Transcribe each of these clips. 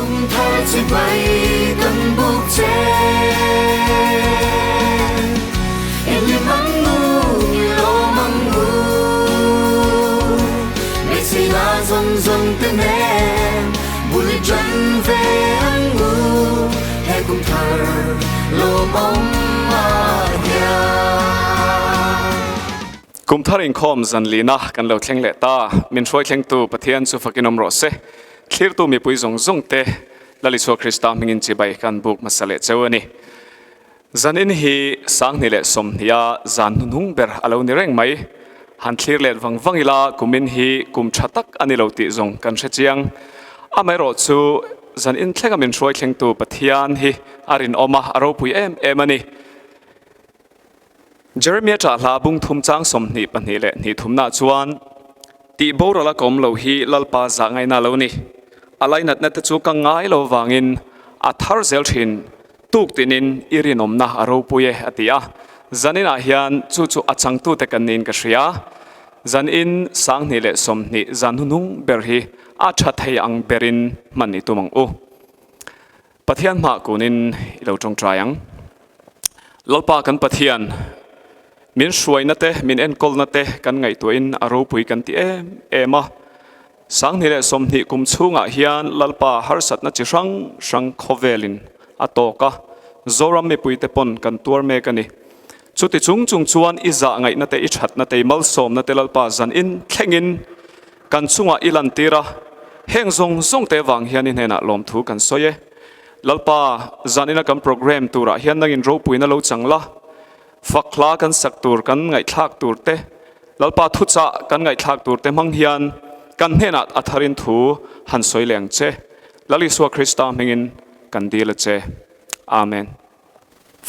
Kumthar chỉ bay cần buatsaih em liêm măng ngu như lô măng ngu ngày xưa là dần tên em bùi chân về ăn ngu hay Kumthar lô bóng Kumthar Inkhawm zan lina kan lo thleng le ta min hruai thleng tu pathian chu fakinom ro se thlir tu mi pui zawng te laliswa Krista mingin chi bai kan buk masale chawani zanin hi sang ni le som ya zan nung ber alo ni reng mai han thlir le wangila kumin hi kum thatak ani lo ti zong kan hre chiang amai ro chu zan in thlenga min hruai thleng tu pathian hi arin oma aro pui em ani Jeremiah cha la bung thum chang som ni pani le ni thumna chuan ti borala kom lo hi lalpa za ngai na lo ni alai nat nat chu ka ngai lo wangin a thar zel thin tuk tinin irinom na aro puye atia zanina hian chu chu achang tu te kanin ka hria zan in sang ni le som ni zanunung ber hi a tha thei ang berin mani tumang u pathian ma kunin ilo tong trayang lalpa kan pathian min hruai na te min enkol na te kan ngai tuin aro pui kan ti ema sang ni le som ni kum chunga hian lalpa harsat na chi rang khovelin atoka zoram me pui te pon kan tur me kani chuti chung chuan iza ngai na te I that na te mal som na te lalpa zan in thlengin kan chunga ilan tira heng zong te wang hian in hena lom thu kan soye lalpa zan in kan program tura hian nangin ro pui na lo changla fakla kan saktur kan ngai thlak tur te lalpa thucha kan ngai thlak tur te mang hian kan hena atharin thu han soi leng che laliswa Krista mingin kan dil che amen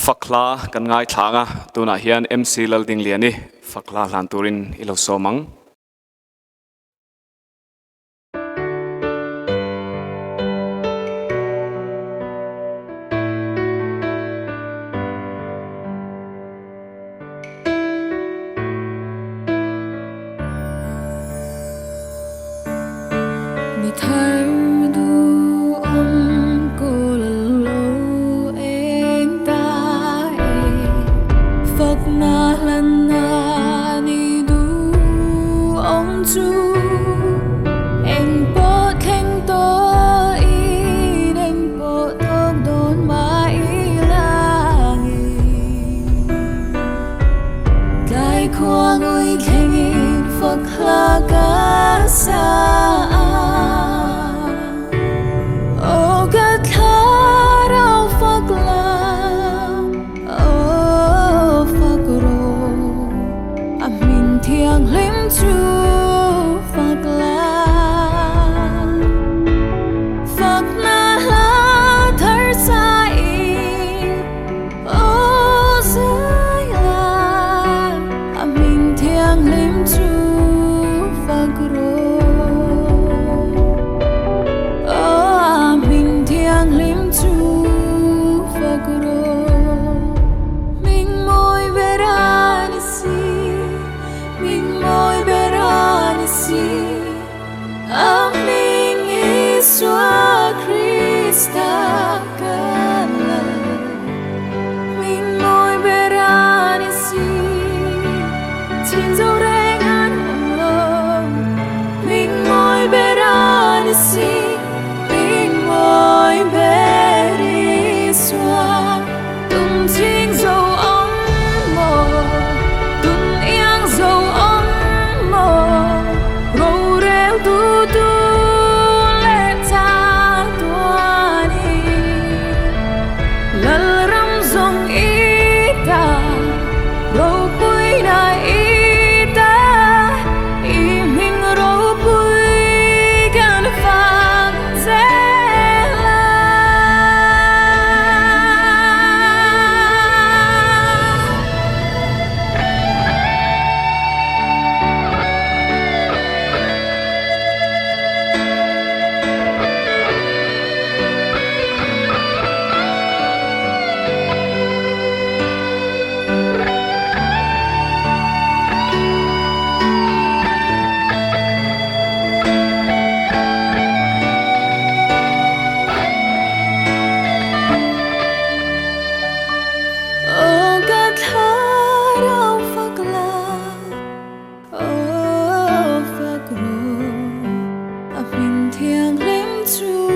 fakla kan ngai thlanga tuna hian MC lalding liani fakla hlan turin ilo somang Thiêng chu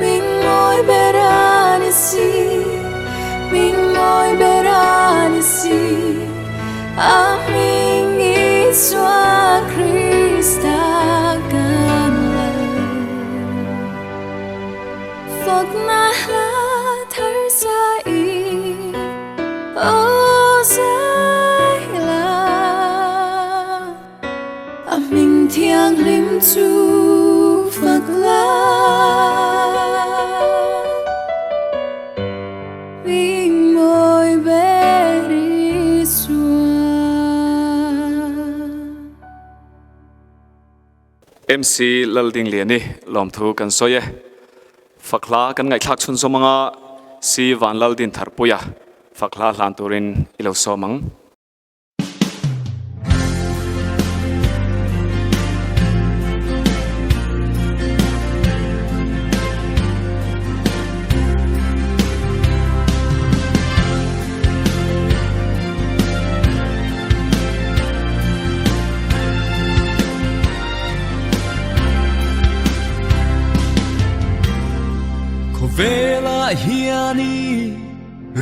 mình ngồi beranisi mình ngồi beranisi mình Iswa Krista kan phật na la thar sai o sai la mình thiang lim chu phật la mình ngồi beri xua MC lalding liani lom thu kan soye fakla kan ngai thak chhunzawm anga si van laldin thar puya fakla hlan turin ilo somang Vela hiani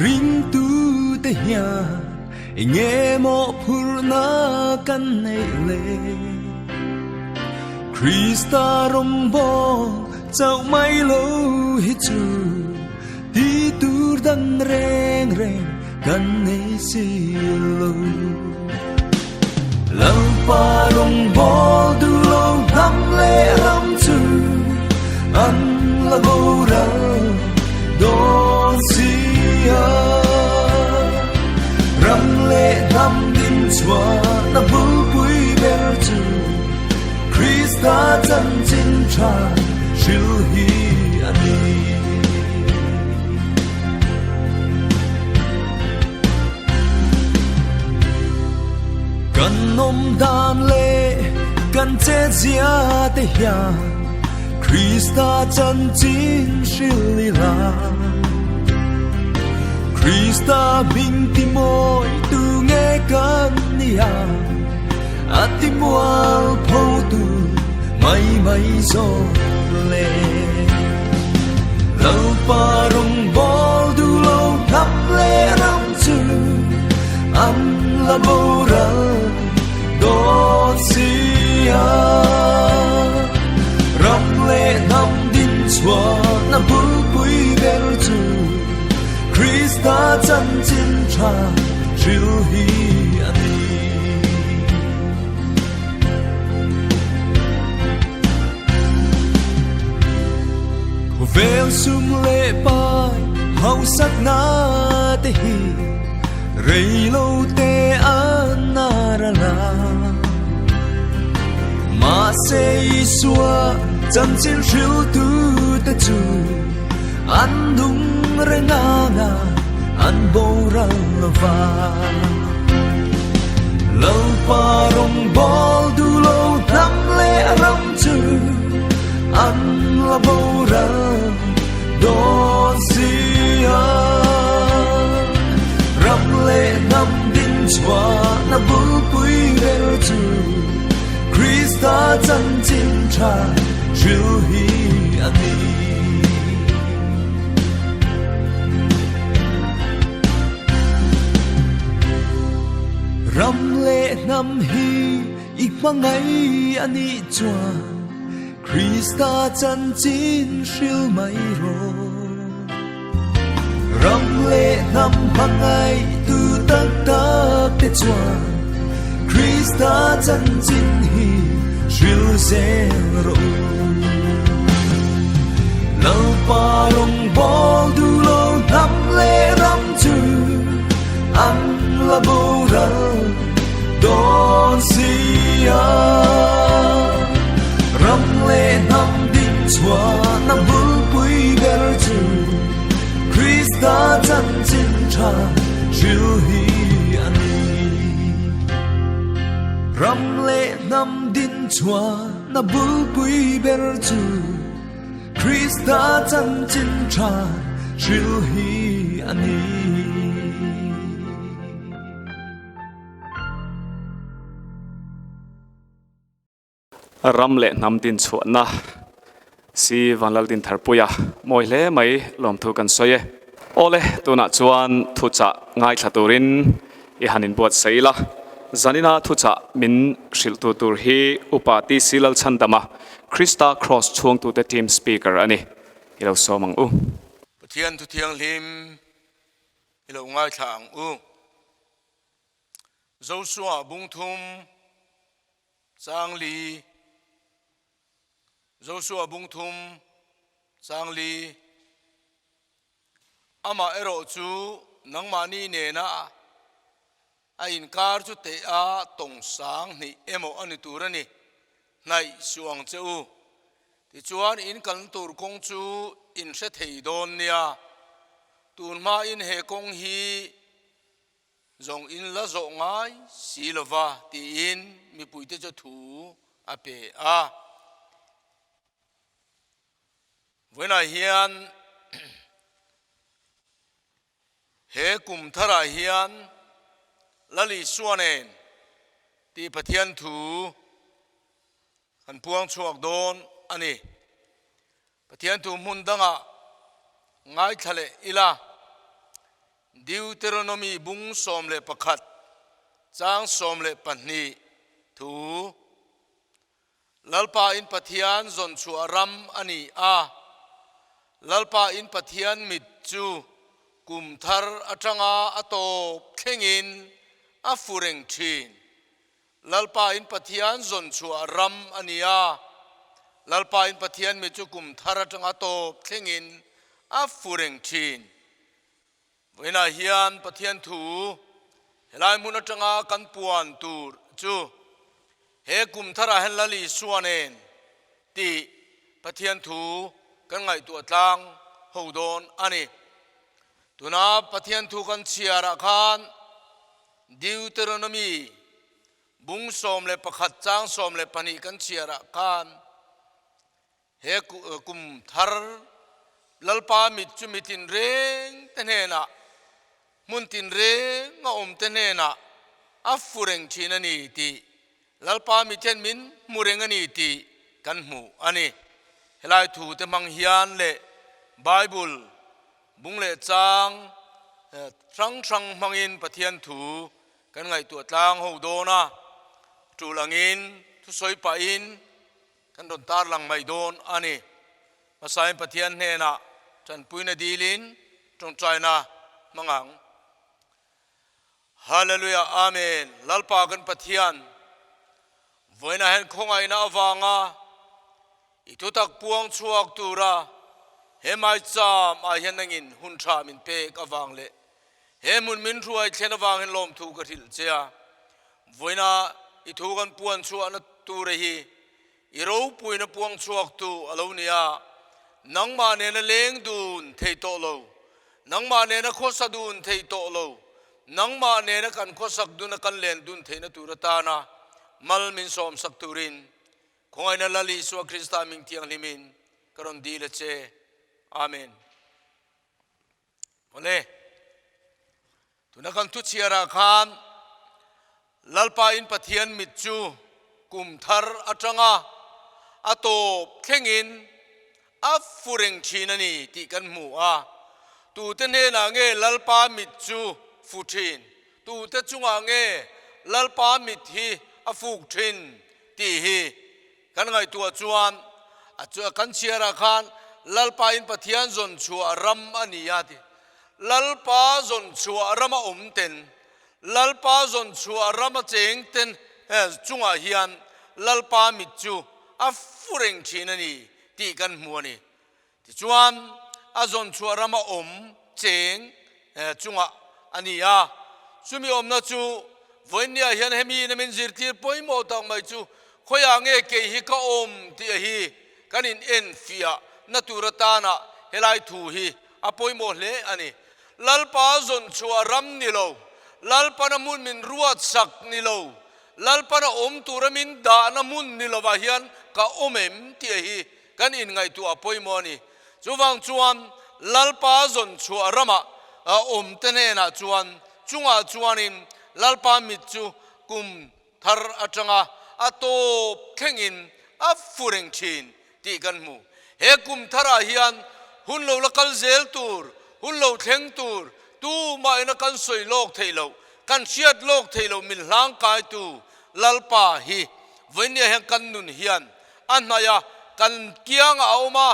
ring tu te hia nghe mo purna kan nei le Krista rombo chau mai lo hi chu ti tur dan reng reng kan nei si lo lau pa rombo du lo tham le ram chu an la go ra don sia ram le tham din chua na bu pui ber chu Krista chân chính cha siêu hi ani kan nom dan le kan che zia te hia Krista chân chính siêu la Krista bình tim môi tu nghe kan nia ati mual po tu mai mai zo le lau pa rong bol du lo thap le ram chu am la bo ra do sia ram le nam din chua na bu pui ber chu Krista chân chính cha siêu hi ani Vel sum le pai hau sak na te hi rei lo te anara la ma se isua chân chính siêu tu te chu an dung re na na an bo ra va lâu pa rong bol du lo tham le ram chu an la bo ra don sia ram le nam din chua na bu pui ber chu Krista chân chính cha siêu hi ani ram le nam hi ik mangai ani chua Krista chân chính siêu mai ro ram le nam mangai tu tak tak te chua Krista chân chính hi siêu zero lau pa rong bol du lo nam le ram chu an la bo ra don sia ram le nam din chua na bu pui ber chu Krista chân chính cha siêu hi ani ram le nam din chua na bu pui ber chu Krista chân chính cha siêu hi ani ram le nam tin chuan na si vanlal din thar puya moi hle mai lom thu kan soye ole tuna chuan thu cha ngai thaturin I hanin buatsaih la zanina thu cha min hril tu tur hi upati silal chandama Krista cross chung tu the team speaker ani ilo somang u Pathian tu thiang lim ilo ngai thang u Joshua bung thum sang li Joshua bung thum sang li ama ero chu nangmani ne na a in kar chu te a tong sang ni emo ani turani nai suang cheu ti chuan in kan tur kong chu in se thei don nia tun ma in he kong hi zong in la zo ngai silova ti in mi puite cho thu a pe a when I hian he kumthara hian lali suanen ti pathian thu kan puang chuak don ani pathian thu mun danga ngai thale ila Deuteronomy bung som le pakhat chang som le panni thu lalpa in pathian zon chu aram ani a lalpa in pathian mit chu kumthar atanga atop thlengin a fureng thin lalpa in pathian zon chu aram ania lalpa in pathian mit chu kumthar atanga atop thlengin a fureng thin Wena hian pathian thu helai mun atanga kan puan tur chu he kumthara hen lali suanen ti pathian thu kan ngai tu atlang hodon ani tuna pathian thu kan chiara khan Deuteronomy bung som le pakhat chang som le pani kan chiara khan he kumthar lalpa mit chu mitin reng tenena muntin reng nga tenena afureng chinani ti lalpa miten min murengani ti kan mu ani helai thu te mang hian le Bible bung le chang trang mangin pathian thu kan ngai tu tlang ho dona tulangin thu soi pa in kan don tar lang mai don ani masai pathian hena chan puina dilin trong china mangang Hallelujah amen lalpa kan pathian voina hen khongai na awanga itutak puang chuak tura he mai cham a hianangin hun tha min pek awang le he mun min ruai thlen awang hen lom thu ka thil chea voina ithu kan puan chu an tu re hi iro puina puang chuak tu alonia nangma ne na leng dun thei to lo nangma ne na khosa dun thei to lo nangma ne na kan khosak dun kan len dun thei na turata na mal min som sak turin khongai na lali suwa Krista ming tiang limin karon di le che amen ole tuna kan tu chiara khan lalpa in pathian mitchu kumthar atanga atop thlengin afureng chinani ti kan mu a tu te ne na nge lalpa mitchu futhin tu te chunga nge lalpa mit hi afuk thin ti hi kan ngai tu chuan a chu kan chiara khan lalpa in pathian zon chu aram ania ti lalpa zon chu arama ten lalpa zon chu arama cheng ten chunga hian lalpa mit chu afureng chinani ti kan muani ti chuan a zon chu arama cheng chunga ania sumi na chu voinia hian hemi na min zirtir poimo tang mai chu khoya nge ke hi ka ti hi kanin en fia naturatana helai thu hi apoimo hle ani lalpa zon chu aram ni lo lalpa na mun min ruat sak ni lo lalpa na turamin da na mun ni lo wa hian ka omem ti hi kan in ngai tu apoimo ni chuwang chuan lalpa zon chu arama tene na chuan chunga chuanin lalpa mit chu kum thar atanga atop thlengin a furing chin ti kan mu he kum thara hian hun lo la kal zel tur hun lo thleng tur tu ma ina kan soi lok theilo kan chiat lok theilo min hlang kai tu lalpa hi voinia he kan nun hian anaya kan kiang a oma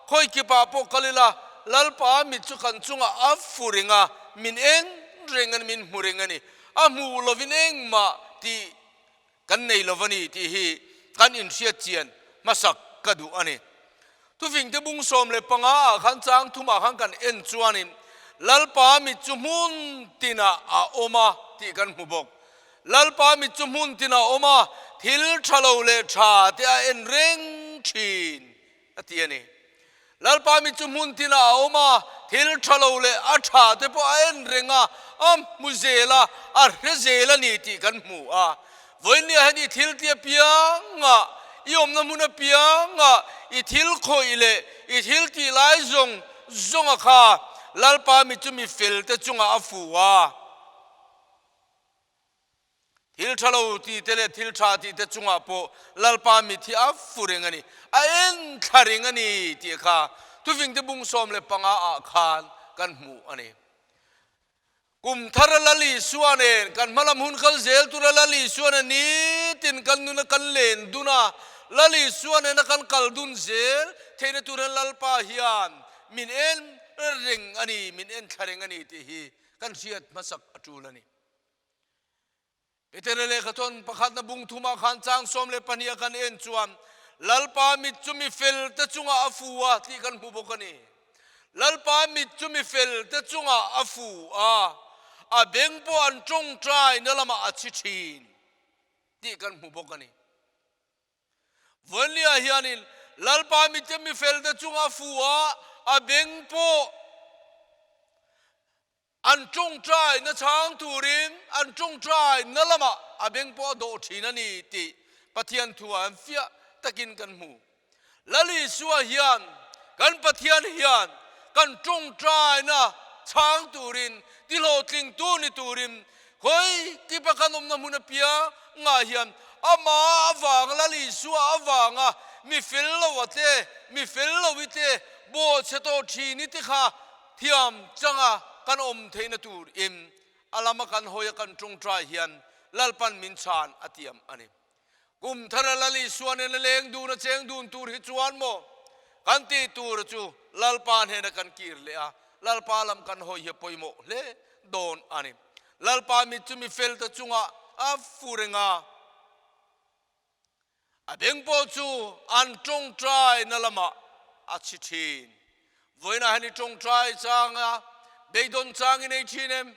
khoi ki pa po kalila lalpa mi chu kan chunga a furinga min eng rengan min muringani a mu lovin eng ma ti kan nei lovani ti hi kan in sia chian masak kadu ani tu ving te bung som le panga khan chang thuma khan kan en chuanin lalpa mi chu mun tina a oma ti kan mu bok lalpa mi chu mun tina oma thil thalo le tha te a en reng thin ati ani lalpa mi chu mun tina a oma thil thalo le a tha te po a en renga am muzela a rezela ni ti kan mu a voinia hani thil tia pianga iom namuna pianga i thil khoile i thil ti lai zong a kha lalpa mi chu mi fel te chunga afuwa thil thalo ti tele thil tha ti te chunga po lalpa mi thi afurengani a en tharengani ti kha tu ving te bung som le panga a khan kan mu ani Kumthar lali suanen kan malam hun kal zel tu lali suanen ni tin kan nu na kan len duna lali suanen kan kal dun zel thene tu lalpa hian min en ring ani min en thareng ani ti hi kan siat masak atulani peterele khaton pakhat na bung thuma khan chang som le pania kan en chuan lalpa mi chumi fel te chunga afuwa ti kan hu bokani lalpa mi chumi fel te chunga afu a bengpo an chong trai nalama achichin ti kan hu bokani volia hianin lalpa mi chumi fel te chunga afuwa a bengpo an chong trai na chang turin an chong trai nalama a bengpo do thinani ti pathian thuan fia takin kan mu lali suwa hian kan pathian hian kan chong trai na chang turin ti lo tling tu ni turin hoi ki pa kanom na muna pia nga hian ama awang lali suwa awanga mi fel lo wate mi fel lo wite bo cheto thini ti kha thiam changa kan om theina tur in alama kan hoya kan chong trai hian lalpan min chan atiam ani Kumthar lali suanen leng du na cheng dun tur hi chuan mo kan ti tur chu lalpan he na kan kir le a lalpa lam kan hoi he poimo le don ani lalpa mi chu mi fel ta chunga a furenga a bengpo chu an chong trai na lama a chithin voina hani chong trai changa beidon chang in ei thinem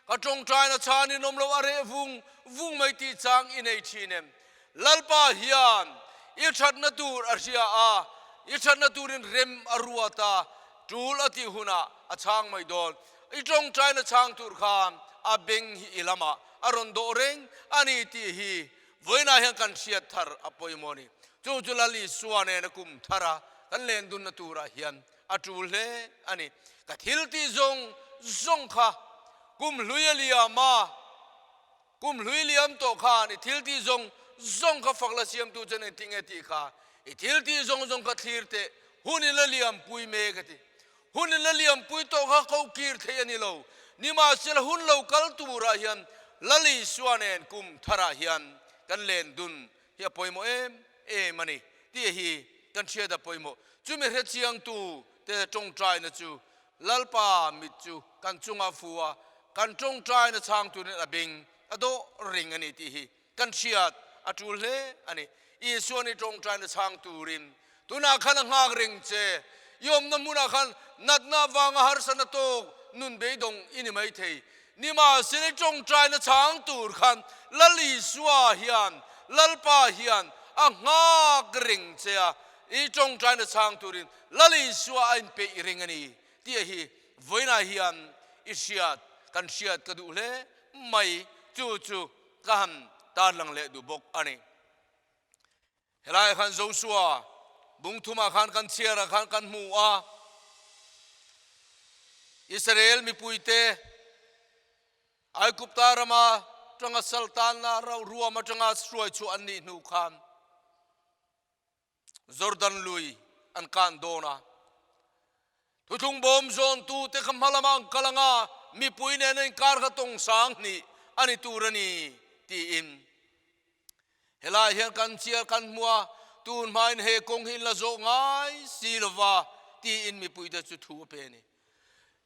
ka chong trai na chani nom lo are vung mai ti chang in ei thinem lalpa hian i that na tur arsia a i that na turin rem aruata tul ati huna a chang mai don i chong trai na chang tur khan a beng hi ilama aron do reng ani ti hi voina hian kan siat thar apoimoni chu lali suane na kum thara kan len dun na tura hian a tul le ani ka thil ti zong kha kum luilia ma kum luiliam to khan i thil ti zong kha fakla siam tu chen ting ti kha i thil ti zong kha thlir te hunin la liam pui me ka ti hunin la liam pui to kha ko kir the ani lo ni ma sel hun lo kal tu ra hian lali suanen kum thara hian kan len dun hi poimo em ani ti hi kan chia da poimo chu me he chiang tu te chong trai na chu lalpa mi chu kan chunga fuwa kan chong trai na chang tu ne abing ado ring ani ti hi kan chiat atul le ani i suani chong trai na chang turin tuna khan ngak ring che yom na muna khan nat na wang har sana to nun be dong ini mai thei ni ma sele chong trai na chang tur khan lali suwa hian lalpa hian a ngak ring che a i chong trai na chang turin lali suwa ain pe ring ani ti hi voina hian i siat kan siat ka du le mai chu kan tan lang le du bok ani helai khan Joshua bung thuma khan kan chiara khan kan hnu-ah Israel mi puite ai kuptarama tanga sultan na raw ruama tanga sruai chu anni hnu khan Jordan lui an kan dona thuthung bom zon tu te khamhalamang kalanga mi puine nen kar kha tong sang ni ani turani ti in helai hian kan chia kan mua tun main he kong hin la zo ngai silwa ti in mi puida chu thu pe ni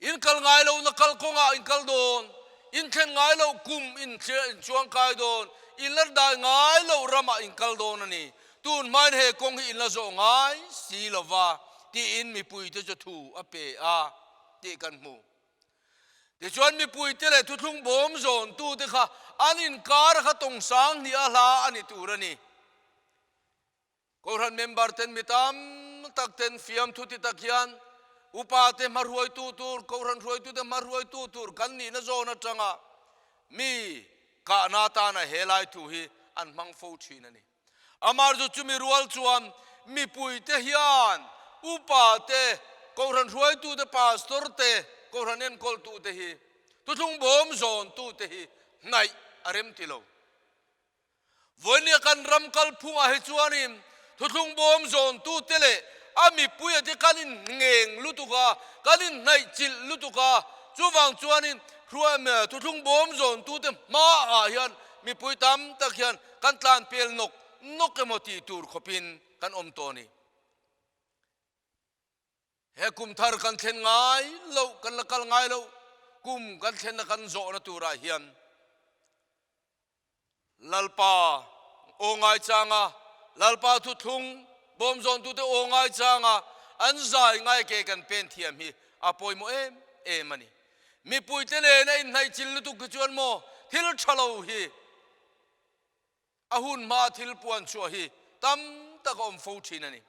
in kal ngai lo na kal konga in kal don in khen ngai lo kum in chuang kai don in lar dai ngai lo rama in kal don ani tun main he kong hin la zo ngai silwa ti in mi puida chu thu ape a ti kan mu để chuan mi pui te le thuthung bom zon tu te kha anin kar kha tong sang ni ala ani turani Kohhran member ten mitam tak ten fiam thuti takhian upa te marhuai tu tur Kohhran ruai tu te marhuai tu tur kan ni na zona tanga mi ka na ta na helai tu hi an mang fo thin ani amar ju chumi rual chuan mi pui te hian upa te Kohhran ruai tu te pastor te Kohhran en kol tu te hi thuthung bom zon tu te hi nai arem tilo voini kan ram kal phunga he chuanin thuthung bom zon tu te le ami puya te kanin ngeng lutuka kanin nai chil lutuka chuwang chuanin hruam thuthung bom zon tu te ma a hian mi pui tam tak hian kan tlan pel nok emoti tur khopin kan om to ni he kumthar kan thlen ngai lo kan lakal ngai lo kum kan thlen na kan zo na tura hian lalpa o ngai changa lalpa thuthung bom zon tu te o ngai changa an zai ngai ke kan pen thiam hi apoi mo em ani mi pui te le na in nai chil tu ku chuan mo thil thalo hi ahun ma thil puan chu hi tam tak om fo thin ani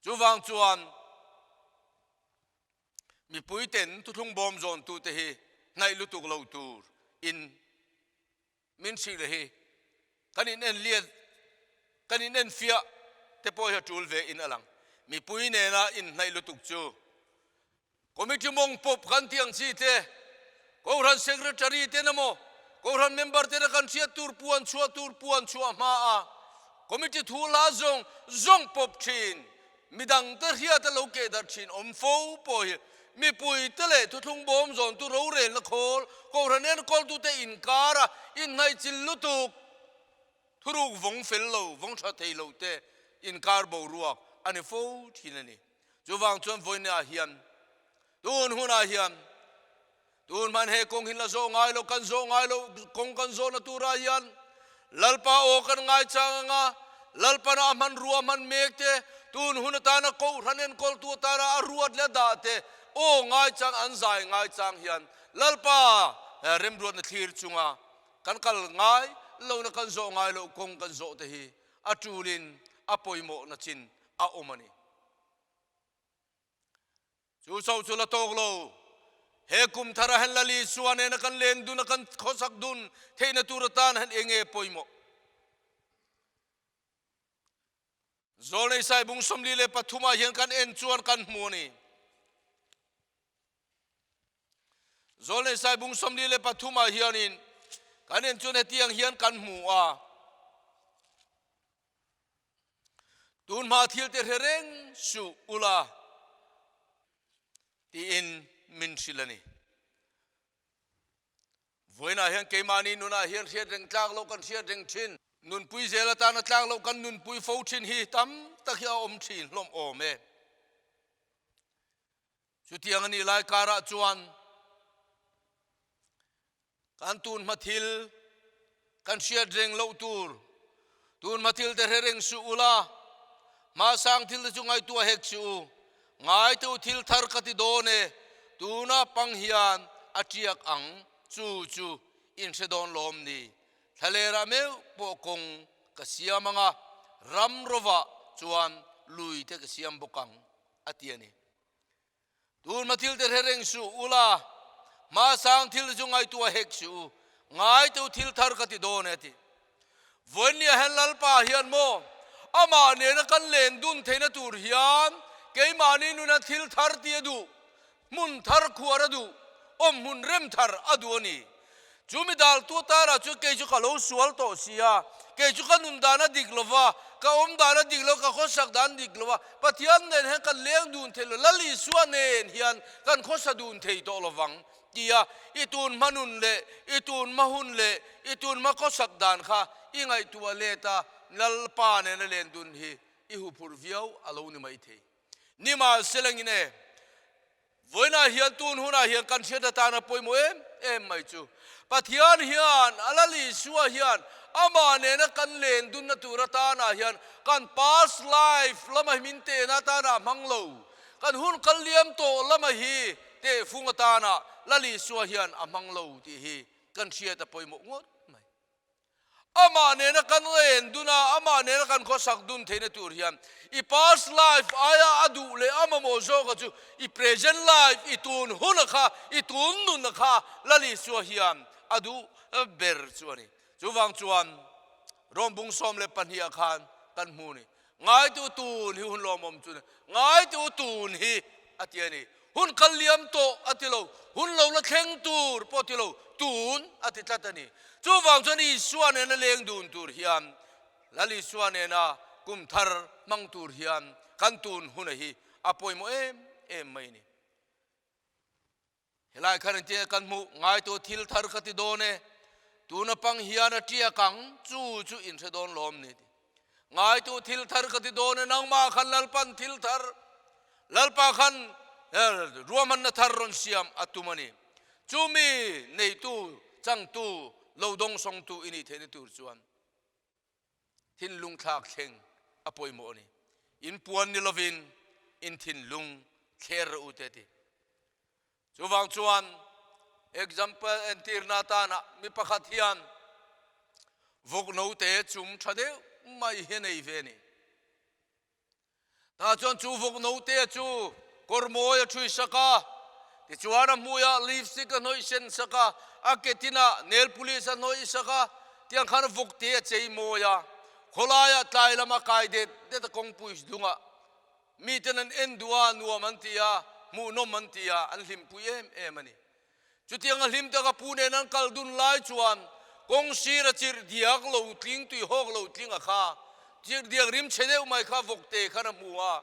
chuwang chuan mi pui ten thuthung bom zon tu te hi nai lutuk lo tur in min si le hi kanin en liet kanin en fia te po ha tul ve in alang mi pui ne na in nai lutuk chu committee mong pop kan tiang si te Kohhran secretary te namo Kohhran member te kan sia tur puan chua ma a committee thu la zong pop thin midang te hia te lo ke dar thin om fo po hi mi pui te le thuthung bom zon tu ro re la khol Kohhran en kol tu te in kara in nai chil lutuk thuruk vong fel lo vong tha thei lo te in kar bo ruak ani fo thin ani chuwang chuan voina hian tun huna hian tun man he kong hin la zo ngai lo kong kan zo na tura hian lalpa o kan ngai changa lalpa na man ruwa man mek te tun huna ta na Kohhran en kol tu ta na ruat le da te o ngai chang an zai ngai chang hian lalpa rem ruat na thir chunga kan kal ngai lo na kan zo ngai lo kong kan zo te hi atulin apoimo na chin a omani chu sau chu la tok lo he kumthara hen lali suane na kan len du na kan khosak dun theina turatan han enge poimo zolei sai bung somli le pathuma hian kan en chuan kan hmuni zolei sai bung somli le pathuma hianin kan en chuan hetiang hian kan hmu-ah tun ma thil te hereng su ula ti in min silani voina hian keimani nuna hian sia reng tlak lo kan sia reng thin nun pui zela ta na tlak lo kan nun pui fo thin hi tam takhia om thin hlom ome chutiang ani lai kara chuan kan tun mathil kan sia reng lo tur tun mathil te hereng su ula ma sang thil chu ngai tu hek chu ngai tu thil thar kati done tuna panghian atiak ang chu in se don lom ni thalera me po kong kasia manga ram rova chuan lui te kasiam bokang atiani tun mathil te hereng su ula ma sang thil chu ngai tu hek chu ngai tu thil thar kati done ti vonia helal pa hian mo ama ne na kan len dun theina tur hian keimani nuna thil thar ti du mun thar khuara du om mun rem thar adu ani chu mi dal tu ta ra chu ke chu ka lo sual to sia ke chu ka nun dana diglova ka om dana diglo ka khosak dan diglova pathian nen he kan leng dun thelo lali suanen hian kan khosa dun thei to lovang tia itun manun le itun mahun le itun ma khosak dan kha ingai tualeta lalpa ne len dun hi I hu phur viau alo ni mai the ni ma selengine voina hian tun huna hian kan cheta ta na poimo em mai chu pathian hian alali suwa hian ama ne na kan len dun na tura ta na hian kan past life lama min te na ta na manglo kan hun kal liam to lama hi te funga ta na lali suwa hian amanglo ti hi kan cheta poimo ngot ama ne na kan len duna ama ne na kan khosak dun theina tur hian I past life aya adu le ama mo zo ka chu I present life itun hunakha itun nunakha lali su hian adu ber chuani chuwang chuan rombung som le panhia khan kan mu ni ngai tu tun hi hun lomom chu ngai tu tun hi atiani hun kalliam to atilo hun lo la thleng tur potilo tun atitlatani chu wang chuan I suan na leng dun tur hian lali suan na kumthar mang tur hian kan tun hun hi apoi mo em mai ni helai khan te kan mu ngai to thil thar khati done tuna pang hian atia kang chu chu in se don lom ni ngai to thil thar khati done nang ma khan lalpan thil thar lalpa khan ruaman na thar ron siam atumani chumi nei tu chang tu lo dong song tu ini theni tur chuan thin lung thak thleng apoi mo ni in puan ni lovin in thin lung kher u te ti chuwang chuan example entir na ta na mi pakhat hian vok no te chum thade mai he nei ve ni ta chuan chu vok no te chu kormoya thui saka ti chuan muya lipstick noi sen saka aketina nail police noi saka tiang khan vok te chei moya kholaya tlai lama kaide de ta kong puis dunga mi tenan endua nuwa mantia mu no mantia an hlim pui em ani chutiang hlim ta ka pune nan kal dun lai chuan kong sira chir diak lo tling tui hok lo tling a kha chir diak rim chede umai kha vokte khana muwa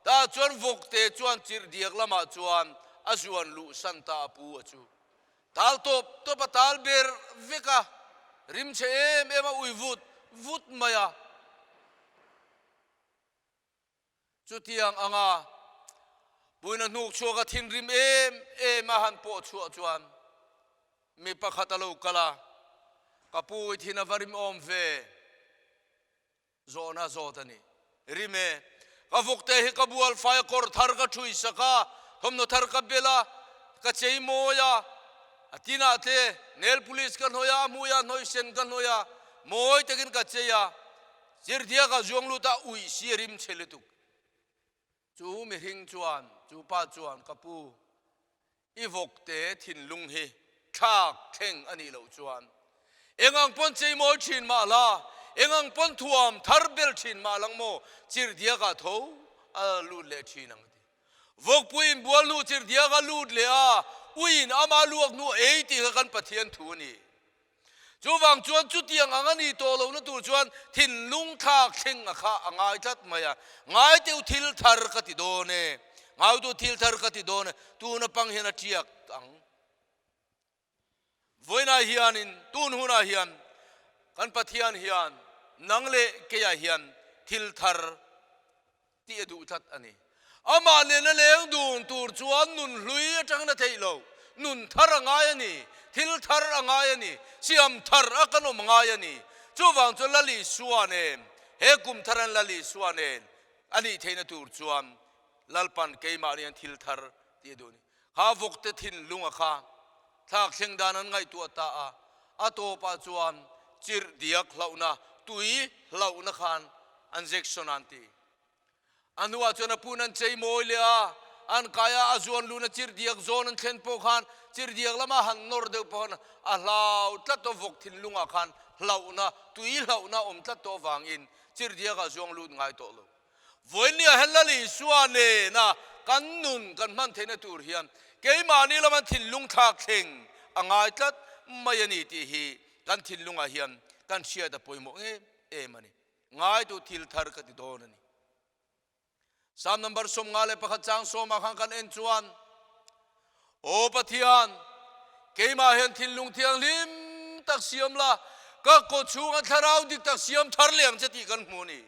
ta chuan vokte chuan chir diak lama chuan azuan lu santa pu achu tal to patal ber veka rim che em uivut vut maya chutiang anga buina nuk chuaka thin rim em han po chu chuan mi pakhatalo kala kapui thina varim om ve zona zotani rime kavukte hi kabual fai kor thar ka thui saka thomno thar ka bela ka chei moya atina te nail police kan hoya muya noi sen kan hoya moi takin ka cheya sirdia ka zawng luta ui sirim cheletu chu mi hing chuan chu pa chuan kapu ivokte thin lung hi thak theng ani lo chuan engang pon chei mo thin ma la engang pon thuam tharbel thin ma lang mo chirdia ka tho a lu le thinang vok puin bual lu chirdia ka lut le a uin ama luak nu 80 ka kan pathian thu ni chu wang chuan chu tiang angani to lo na tur chuan thin lung thak theng a kha angai tat maya ngai teu thil thar ka ti do ne ngau tu thil thar ka ti do ne tu na pang hian a tiak tang voina hian in tun huna hian kan pathian hian nangle ke ya hian thil thar ti edu that ani ama ne na leng dun tur chuan nun hlui atang na theilo nun thar angai ani thil thar angai ani siam thar akano mangai ani chu wang chu lali suane he kum tharan lali suane ani theina tur chuan lalpan keima rian thil thar ti duni ha vokte thin lunga kha thak theng danan ngai tu ta a ato pa chuan chir diak hlauna tui hlauna khan injection anti anua chona punan chei moilia an kaya azuan luna chir diak zon an thlen po khan chir diak lama han nor de pon a hlau tlato vok thin lunga khan hlauna tui hlauna om tlato wangin chir diak azong lut ngai to lo voinia helali suane na kan nun kan man theina tur hian keima ni laman thin lung thak theng angai tlat ไม่นี่ที่ฮีกันทิลลุงอาเฮียนกันเชียดป่วยหมกมันนี่ง่ายตัวทิลทาร์กันติดโดนนี่สามนัมเบอร์สมงาเลประคัดจางสมาขังกันเอ็นจวนโอปะเทียนเกมาเห็นทิลลุงเทียงลิมตักเสียมละก็กดชูกันทาราวดิกตักเสียมทาร์เลียงจะตีกันมูนี่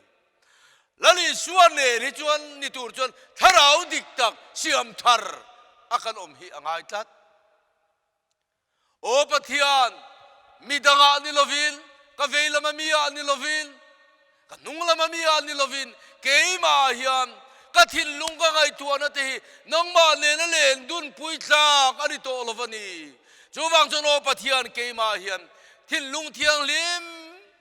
แล้วนี่ส่วนเนี่ยนี่จวนนี่ตูร์จวนทาราวดิกตักเสียมทาร์อากันอมฮีอ่างไอทัดโอปะเทียนมีดังอันนิลวินก็เวลามามีอันนิลวินก็นุ่งละมามีอันนิลวินเกมาเฮียนก็ทิลลุงก็ไงตัวนั่นทีน้องมาเนนเล่นดุนปุยจากอันนี้โตลวันนี้จูวังจนโอปะเทียนเกมาเฮียนทิลลุงเทียงลิม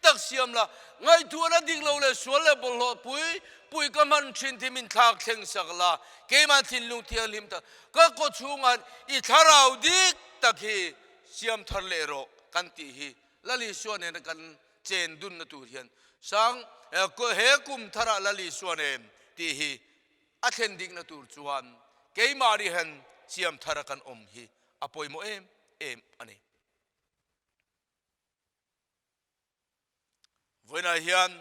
ตักเสียมละไงตัวนั้นดิ่งเราเลยสวนเลยบนหลอดปุยก็มันชินที่มินทักเข่งสักละเกมาทิลลุงเทียงลิมตักก็กดชูงานอีทาราวดิกตักฮีเสียมทะเลโรกันตีฮีลลิส่วนเนี่ยกันเจนดุนนตูเฮียนสังก็เฮกุมทาระลลิส่วนเนี่ยตีฮีอัฐเนดิกนตูจวนเกมารีเห็นเสียมทาระกันอมฮีอภัยโมอันนี้วันนั้นเฮียน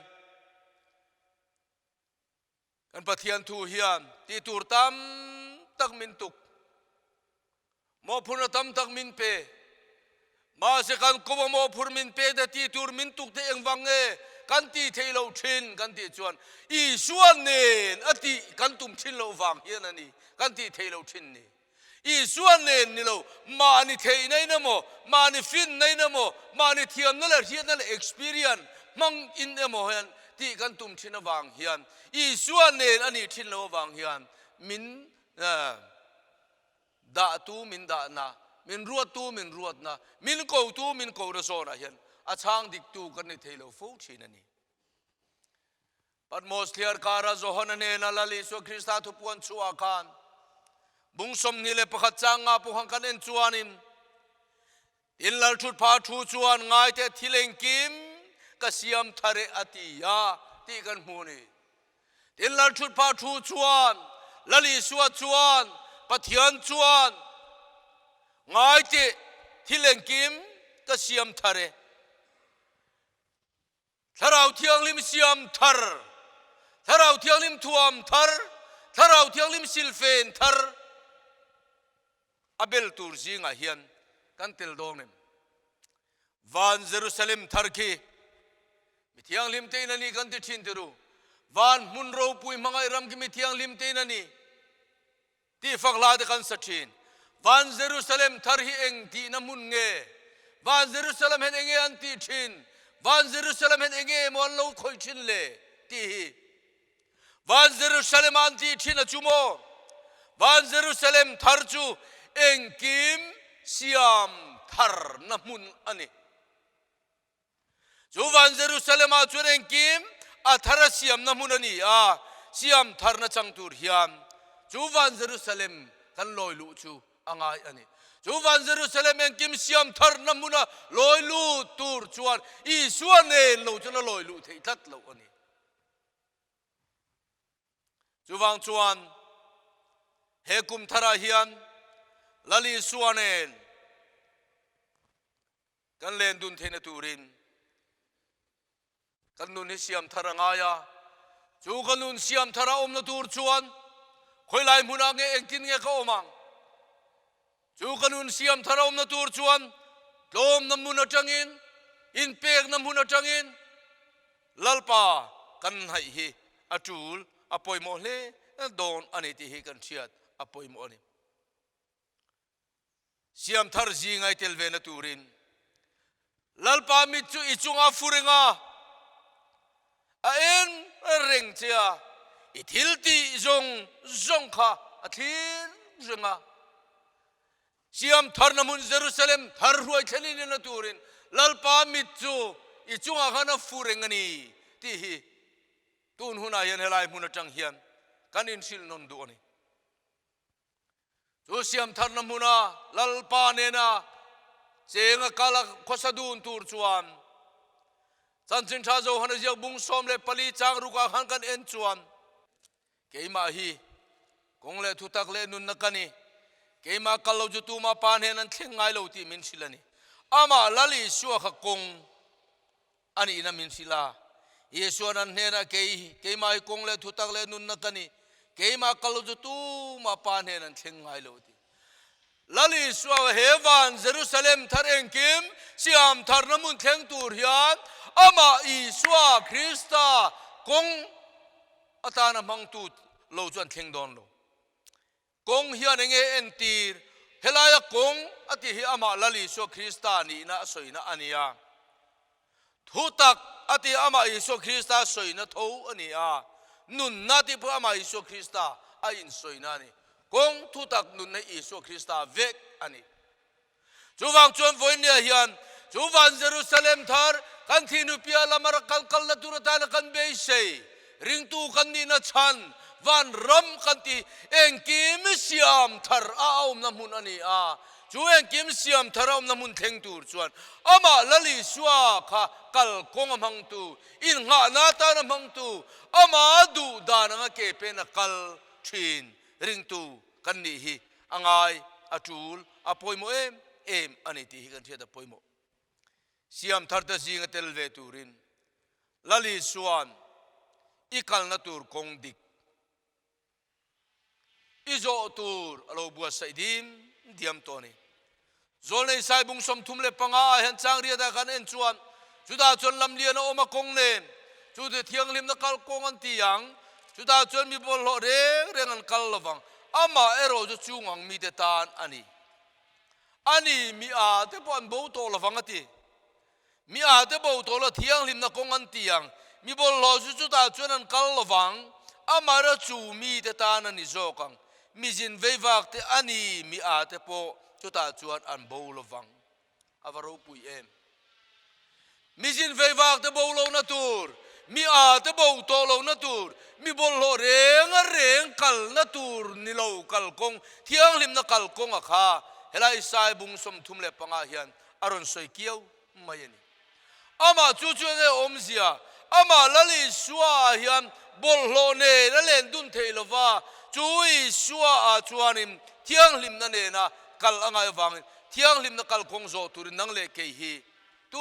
กันปะเทียนทูเฮียนตีตูร์ตัมตักมินตุกมอพุนตัมตักมินเปมาเสกันกบมอพุนมินเปแต่ตีตูร์มินตุกเตงวังกันตีเทโลชินกันตีจวนอีส่วนเนี่ยอติกันตุ่มชินโลวังเฮียนนี่กันตีเทโลชินนี่อีส่วนเนี่ยนี่เรามานี่เทยในนโมมานี่ฟินในนโมมานี่เทียมนั่นแหละเฮียนนั่นแหละ experience มังอินเอโมเฮียนที่กันตุ่มชินวังเฮียนอีส่วนเนี่ยอันนี้ชินโลวังเฮียนมินด่าตูมินด่านะมินรวดตูมินรวดนะมินโกตูมินโกระโซนะเฮียนอาช่างดิกตูกันในเทโลฟูชินันนี่ปัดโมสเทียร์การะโจฮนันเนนัลลิสุคริสต์ทุพวนชัวกันบุงสมนิเลปขัดจางงาปุหังกันเอ็นจวนินอินลัลชุดพาทูจวนง่ายแต่ทิเลงกิมกเสียมทะเรอติยาตีกันมูนี่อินลัลชุดพาทูจวนลลิสวจวนปะเทียนจวนง่ายแต่ทิเลงกิมกเสียมทะเรถ้าเราเที่ยงลิมเสียมทาร์ถ้าเราเที่ยงลิมทวมทาร์ถ้าเราเที่ยงลิมซิลเฟนทาร์อัเบลตูร์ซิงอาเฮียนกันเตลดองเนมวันเยรูซาเล็มทาร์กีมิเที่ยงลิมเตนันีกันติชินติรูวันมุนโรปุยมังไอรัมกิมิเที่ยงลิมเตนันีที่ฟังลาดกันสัจจินวันเยรูซาเล็มทาร์ฮีเองที่น้ำมุนเงวันเยรูซาเล็มเห็นเองอันติชินวันเยรูซาเล็มเห็นเองมอนโลคอยชินเลที่วันเยรูซาเล็มอันติชินจุโมวันเยรูซาเล็มทาร์จูเองกิมเสียมทาร์น้ำมุนอันนี้จูวันเยรูซาเล็มอาจูเองกิมอาทาร์เสียมน้ำมุนอันนี้เสียมทาร์นัจังตูร์ฮิยามจูวันเยรูซาเล็มกันลอยลุจูอ่างอันนี้จูวันเยรูซาเล็มเองกิมเสียมทาร์น้ำมุนลอยลุตูร์จวนอีส่วนเนี่ยเราจะลอยลุเทตัดเราอันนี้จูวังจวนเฮกุมทาราฮิยันลลิส่วนเนี่ยกันเล่นดุนเทนตูรินกันนุนเสียมทารางายาจูกันนุนเสียมทาราอมนตูร์จวนคอยไล่มุนังเองกินเงเขาอมังจูกันนุนเสียมทาราอมนตูร์จวนลมน้ำมุนจังอินอินเปกน้ำมุนจังอินลัลปากันให้ฮีอาจูลอภัยโมเลโดนอันนี้ที่ฮีกันเชียดอภัยโมนี่เสียมทาร์จีไงเทลเวนตูรินลัลปามิจูอิจุงอาฟูริงาเอ็นเริงเชียอิทิลตีจงข้าอิทิลจงาเสียมทาร์นามุนเยรูซาเล็มทาร์รวยเชลินนตูรินลัลปามิจูอิจุงอาขันฟูริงานี่ที่ฮีตูนหุนายันเฮลัยมุนจังเฮียนกันอินชิลนนดูนี่จูเสียมทาร์นามุนาลัลปาเนนาเสียงกาลขสดูนตูร์จวนสันจินชาโจฮันเจียบุงสอมเลปลีจางรุกาขันกันเอ็นจวนเกยมาฮีกงเลทุตักเลนุนนักนี่เกยมาคัลโลจุตูมาปานเฮนันเทงไงโลตีมินชิลนี่ ama lali suwa kong ani ina min sila Yesu nan hena ke mai kong le thutak le nun nakani ke ma kalu tu ma pan henan thleng ngai lo ti lali suwa hewan Jerusalem thar engkim siam thar namun thleng tur hian ama Isua Krista kong atana mangtut lo chuan thleng don lo kong hian enge entir helaya kong ati hi ama lali suwa Krista ni na soina ania thutak ati ama Isu Krista soina theuh ania nun nati pu ama Isu Krista a in soina ni kong thutak nun na Isu Krista vek ani chuwang chuan voinia hian chuwan Jerusalem thar kan thinu pia lamara kal na turata na kan be sei ring tu kan ni na chan van ram kan ti engkim siam thar a om na mun ani a chu engkim siam thar om na mun theng tur chuan ama lali suwa kha kal kong amang tu in nga na ta na mang tu ama du da na ke pe na kal thin ring tu kan ni hi angai atul apoimo em ani ti hi kan thia da poimo siam thar ta jing tel ve turin lali suan ikal na tur kong dik izo tur alo buatsaih diam toni zol nei sai bung som thum le panga hen chang ria da kan en chuan chuda chon lam lian oma kong nen chu de thiang lim na kal kong an tiang chuda chon mi bol lo reng an kal lawang ama ero chu chungang mi te tan ani mi a te pon bo to lawang ati mi a te bo to la thiang lim na kong an tiang mi bol lo chu ta chon an kal lawang ama ra chu mi te tan ani zokang mi jin veivak te ani mi a te po chu ta chuan an bo lawang avaro pui em mi jin veivak te bo lo na tur mi a te bo to lo na tur mi bol lo reng kal na tur ni lo kal kong thiang lim na kal kong a kha helai sai bung som thum le panga hian aron soi kiau mai ani ama chu ne om zia ama lali suwa hian bol lo ne la len dun thei lova chui suwa a chuanin thiang lim na ne na kal angai wang thiang lim na kal kong zo turin nang le ke hi tu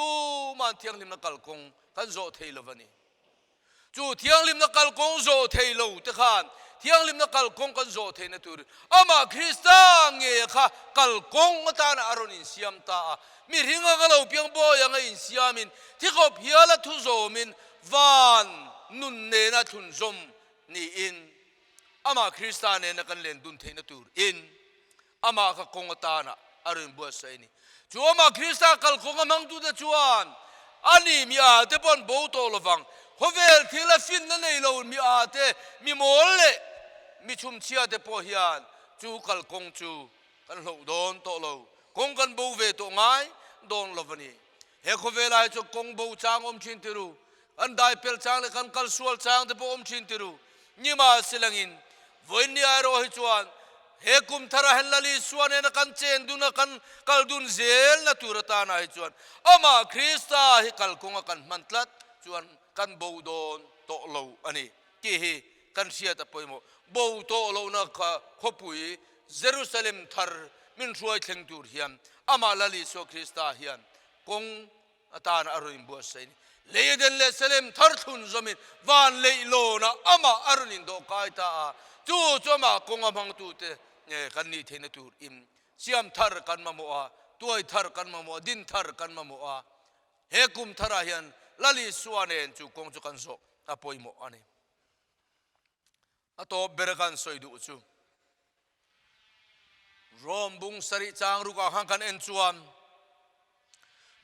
man thiang lim na kal kong kan zo thei lovani chu thiang lim na kal kong zo thei lo te khan thiang lim na kal kong kan zo thei na tur ama Krista nge kha kal kong ta na aron in siam ta mi ringa ga lo piang bo yang in siamin thikop hiala thu zo min van nun ne na chhunzawm ni in ama Krista ne na kan len dun thei na tur in ama ka kong ta na aron buatsaih ni chu ama Krista kal kong amang tu da chuan ani mi a te pon bo to lawang hovel thila fin na nei lo mi a te mi mol le mi chum chia te po hian chu kal kong chu kan lo don to lo kong kan bo ve to ngai don lovani he hovel ai chu kong bo chang om chin tiru an dai pel chang le kan kal sual chang te po om chin tiru ni ma silangin voini aro hi chuan he Kumthar helali suan na kan chen duna kan kal dun zel na turata na hi chuan ama Krista hi kal konga kan mantlat chuan kan bo don to lo ani ki hi kan sia ta poimo bo to lo na kha khopui Jerusalem thar min ruai thleng tur hiam ama lali so Krista hian kong atan aruin buatsaih leiden le selem thar thun zomin van leilo na ama arunin do kai ta chu choma konga bang tu te kan ni theina tur im siam thar kan ma mo a tuai thar kan ma mo din thar kan ma mo a he Kumthar hian lali suanen chu kong chu kan so apoimo ani ato berakan soidu chu rom bung sari chang ru ka hang kan en chuan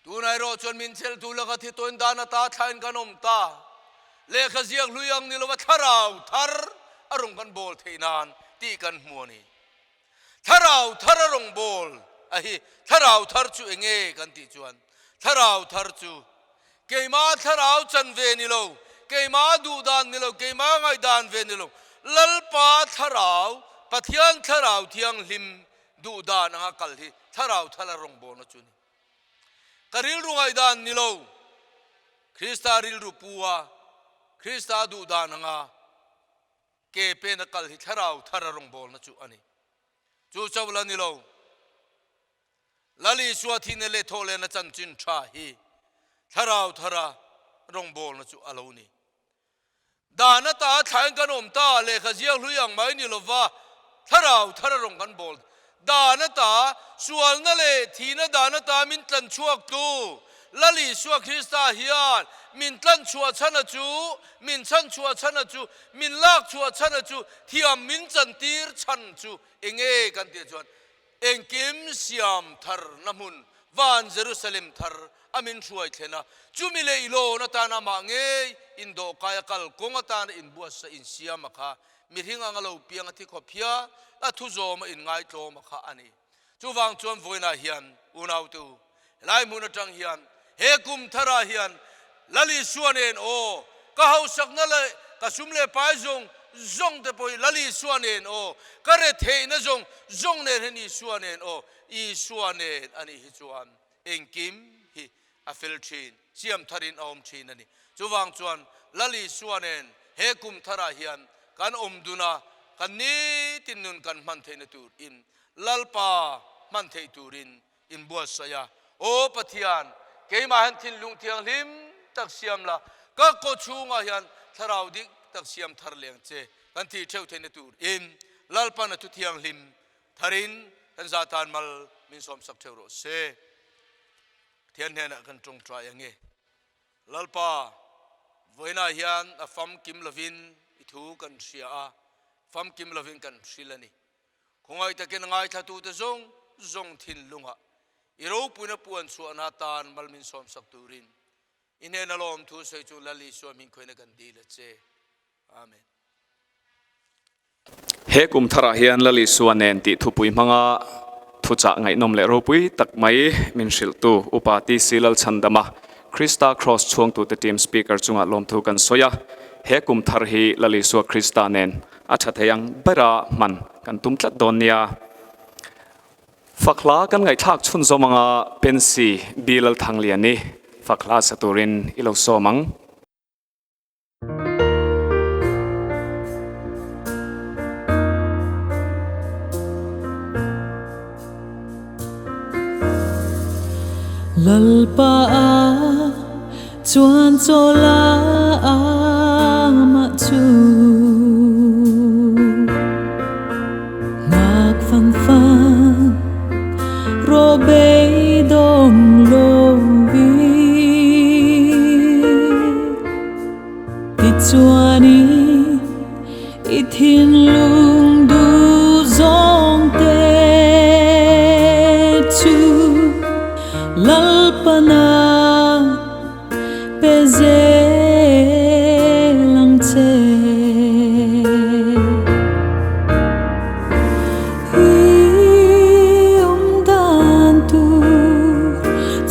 tunai ro chon min chel tu la ka thi toin dana ta thain kanom ta le kha ziak luyang ni lo wa tharau thar arung kan bol theinan ti kan muani tharau thararong bol ahi tharau thar chu enge kan ti chuan tharau thar chu keima tharau chan ve ni lo keima du dan ni lo keima ngai dan ve ni lo lalpa tharau pathian tharau thiang lim du dan anga kal hi tharau thalarong bol na chuni karil rungai dan ni lo Krista ril ru puwa Krista du dan anga ke pe na kal hi tharau thararong bol na chu ani chu chawla ni lo lali suathi ne le thole na chan chin tha hi tharau thara rong bol na chu aloni dana ta thain kan om ta le khaziang hluyang mai ni lova tharau thara rong kan bol dana ta sual na le thina dana ta min tlan chuak tu lali suwa Krista hian min tlan chua chana chu min chan chua chana chu min lak chua chana chu thiam min chan tir chan chu enge kan ti chuan engkim siam thar namun van Jerusalem thar amin thuai thena chumile ilo na ta na ma nge indo kaya kal konga ta in buatsaih in siam kha miringa ngalo piang athi khophia a thu zawm in ngai tlo ma kha ani chuwang chuan voina hian unau tu lai mun atang hian he kumthara hian lali suanen o ka hau sakna le ka sumle pai zong te poi lali suanen o kare theina zong ne ni suanen o I suanen ani hi chuan engkim hi afel thin siam tharin om thin ani chuwang chuan lali suanen he kumthara hian kan omduna kan ni tinnun kan man theina tur in lalpa man thei turin in buatsaih o pathian keima han thin lung thiang lim tak siam la ka ko chunga hian tharau dik tak siam thar leng che kan thi theu theina tur in lalpa na tu thiang lim tharin kan zatan mal min som sak theu ro se thian hena kan tong try ange lalpa voina hian a fam kim lovin I thu kan sia a fam kim lovin kan silani khongai takin ngai thatu te zong thin lunga iro puna puan su anatan malmin som sak turin inen alom thu sei chu lali so min khoina kan di la che amen he kumthara hian lali suanen ti thupui manga thucha ngai nom le ropui tak mai min shil tu upati silal chandama Krista cross chuang tu the team speaker chunga lom thu kan soya he kumthar hi lali su Kristanen athathayang bara man kan tumtlat donia fakla kan ngai thak chhunzawm anga pensi bilal thangliani fakla saturin ilo somang lalpa a chuan chola a ma chu ngak fan fan ro be dong lo vi ti chuani I thin lung du zawng te chu lalpana peze lang che dan tu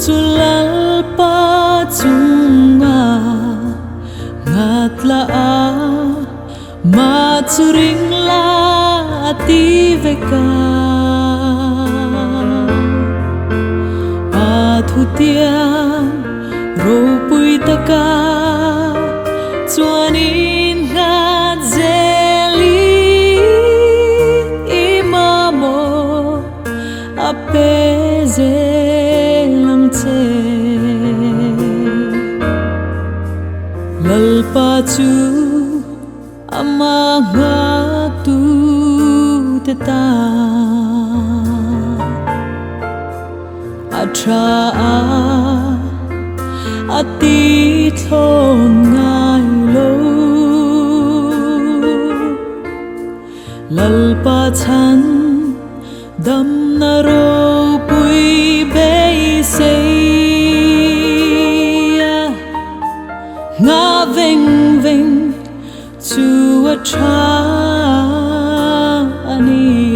chu lalpa chunga ngatla a ma churing la ti veka thu tiang ro pui taka chuan in ngat zeli imamo ape zelang che lalpa chu ama ngak tu te ta atra ati thong ngai lo lalpa chan dam na ro pui be se nga veng veng chu atra ani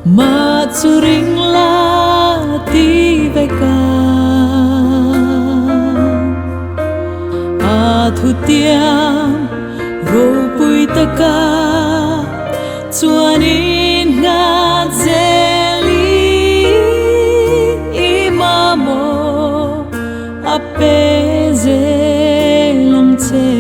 ma churing la ti veka a thu tiang ro pui taka chuan in ngat zeli pe dê lòng chê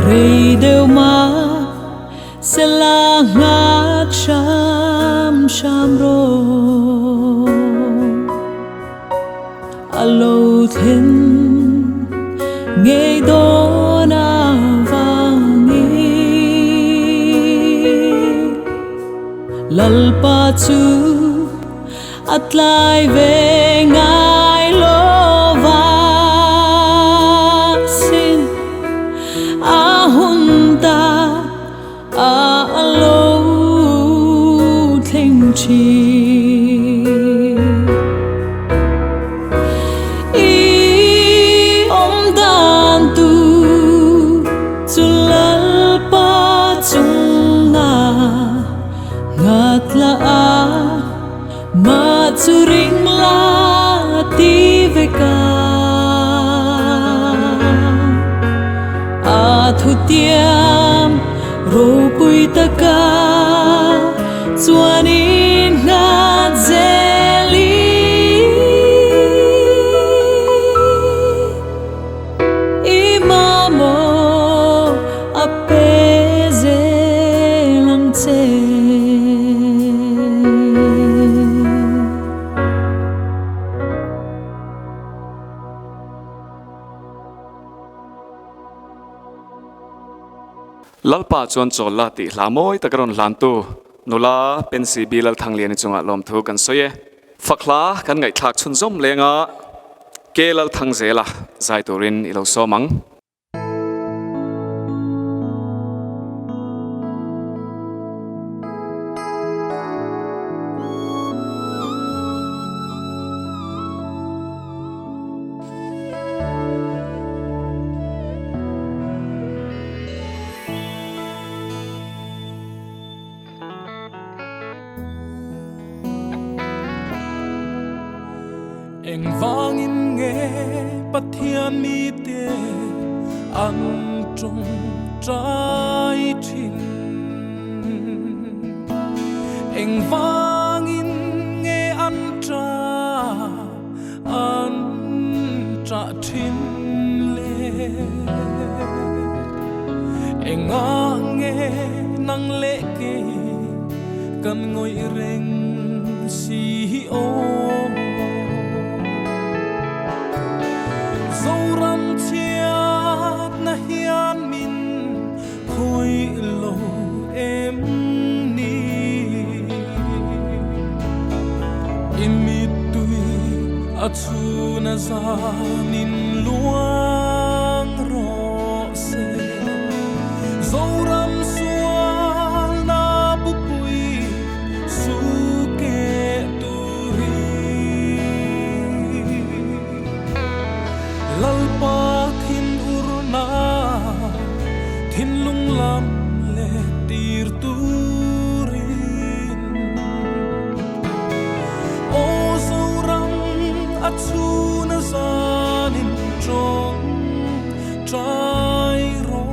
rei đều mà sẽ là ngã chăm chăm rô alo thiên nghe đô na vang lalpa chu at lai về ngài lo va xin a hun ta a lo thình chi turin la ti ve ka a thu tiam ro pui ta ka chuan in nga zeli i ma mo a pe ze lang che lalpa chuan chawl la tih hla mawi tak ron hlan tu nula pensi bilal thang lian chunga lom thu kan soye fakhla kan ngai thlak chhunzawm lenga kelal thang zela zai turin ilo somang Eng vangin nghe pathian mi te an trong trái tim eng vangin nghe an tra tin le eng nghe nang lệ ke kan ngoi reng si o Mizoram chiat na hian min khoi lo em ni imit tui achu na zanin luang ro se Mizoram sual na bupui su ke lalpa thin urna thin lung lam le tir turin o zawng achuna zanin trong trai ro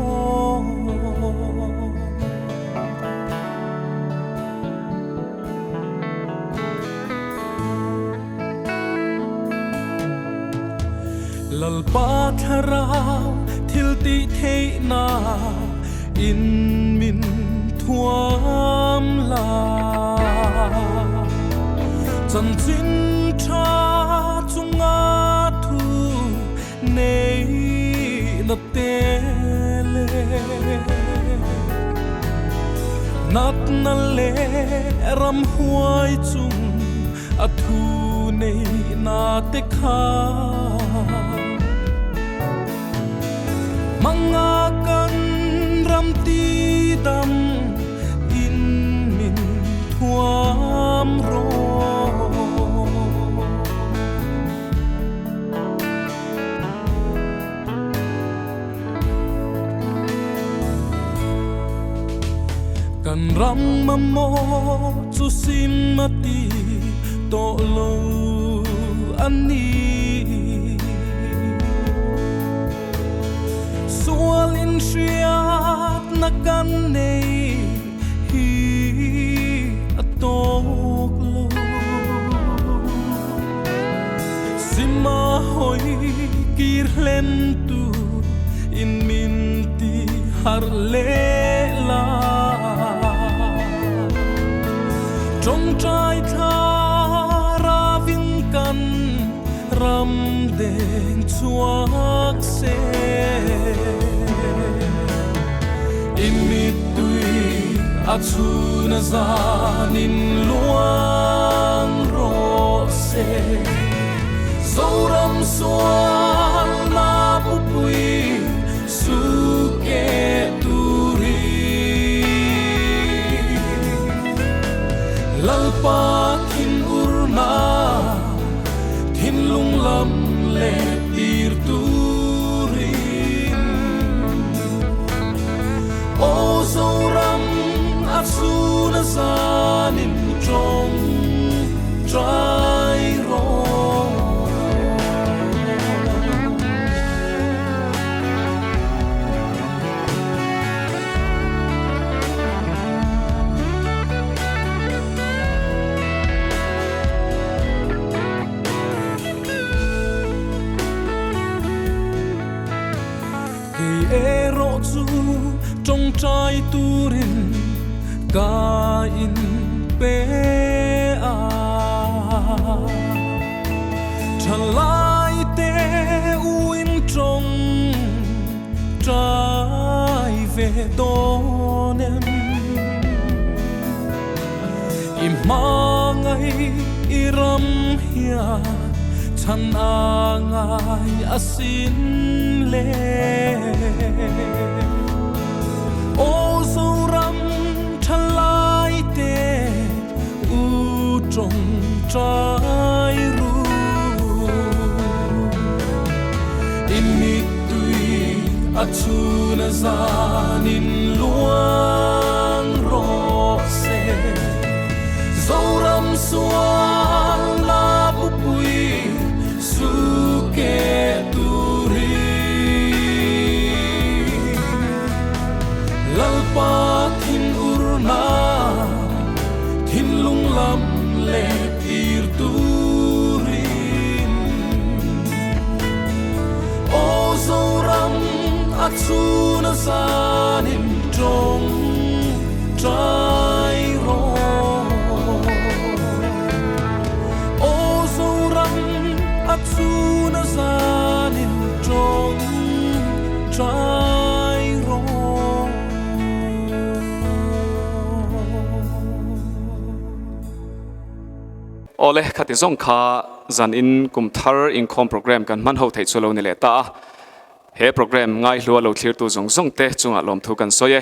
lalpa tharau thil ti thei na in min thuam la zantin tha chunga thu neih na te le nat na le ram huai chung athu nei na te kha manga kan ram ti dam in min thuam ro kan ram mamo chu sim mati to lo ani sualin shiat na kan nei hi atok lo sima hoi kir len tu in min ti har le la trong trai tha ra vinh căn ram đen chuak se in mit tui achuna zanin luang ro se Mizoram sual na pupui suke turi lalpa thin urna thin lung lam le tir turin o Mizoram asuna zanin trong trai ro ero chu trong trai turin ka in pe a thalai te uin trong trai ve donem imangai iram hia chan angai asin le o Mizoram thalai te u trong trai ru in mit tui achuna zanin luang ro se Mizoram sual la pupui suke lalpa thin urna thin lung lam le tir turin o Mizoram achuna zanin trong trai ro o Mizoram achuna zanin trong trai ro ole khati zawng kha zantin Kumthar Inkhawm Programme kan man ho thei chulo ni le ta he program ngai hlua lo thlir tu zawng te chunga lom thu kan soye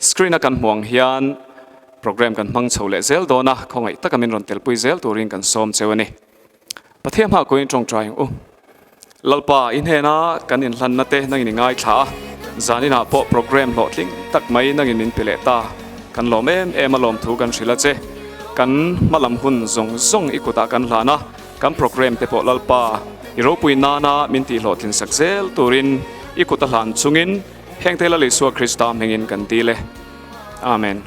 screen a kan hmuang hian program kan hmang chho le zel dona khongai takamin ron tel pui zel turin kan som chewani pathiam ha koin tong trying lalpa in hena kan in hlan na te nangin ngai tha zanina po program lo tling tak mai nangin min pele ta kan lom em alom thu kan thrila che kan malam hun zong ikuta kan hlana kan program te po lalpa iro pui nana min ti lo thin sakzel turin ikuta hlan chungin hengtela le suwa Krista mengin kan ti le amen